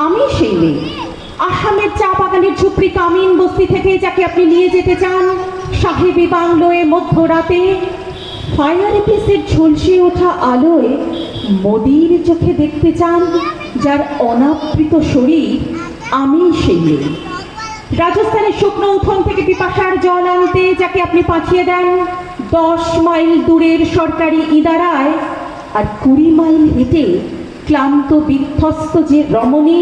আমি সেই মেয়ে, আসামের চা বাগানের ঝুপড়ি কামিন বস্তি থেকে যাকে আপনি নিয়ে যেতে চান সাহেবি বাংলোয় মধ্যরাতে ফায়ার পিসের ঝলসে ওঠা আলোয় মোদির চোখে দেখতে চান যার অনাবৃত শরীর। আমি সেই মেয়ে, রাজস্থানের শুকনো উঠোন থেকে পিপাসার জল আনতে যাকে আপনি পাঠিয়ে দেন 10 মাইল দূরের সরকারি ইদারায়, আর 20 মাইল হেঁটে ক্লান্ত বিধ্বস্ত যে রমণী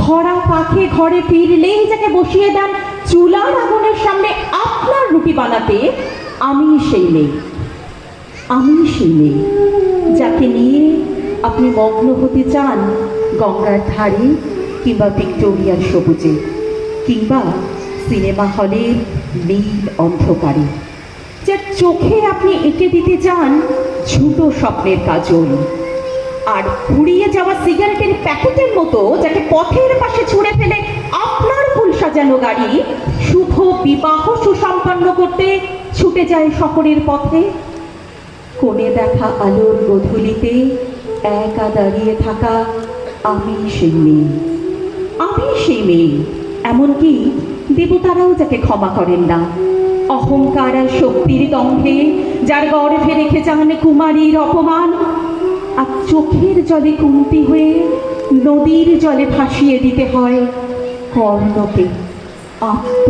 ঘোড়া পাখে ঘরে ফিরলেই যাকে বসিয়ে দেন চুলার আগুনের সামনে আপনার রুটি বানাতে। আমি সেই মেয়ে, আমি সেই মেয়ে যাকে নিয়ে আপনি মগ্ন হতে চান গঙ্গার ধারে কিংবা ভিক্টোরিয়ার সবুজে কিংবা সিনেমা হলের নীল অন্ধকারে, যার চোখে আপনি এঁকে দিতে চান ঝুটো স্বপ্নের কাজল, আর ফুরিয়ে যাওয়া সিগারেটের প্যাকেটের মতো যাকে পথের পাশে ছুঁড়ে ফেলে আপনার ফুল সাজানো গাড়ি শুভ বিবাহ সুসম্পন্ন করতে ছুটে যায় শহরের পথে। কোণে দেখা আলোর গধূলিতে একা দাঁড়িয়ে থাকা আমি সেই মেয়ে, আমি সেই মেয়ে। এমনকি দেবতারাও যাকে ক্ষমা করেন না, অহংকার আর শক্তির দম্ভে যার গর্ভে রেখে যান কুমারীর অপমান, আর চোখের জলে কুন্তি হয়ে নদীর জলে ভাসিয়ে দিতে হয় কর্ণকে আত্ম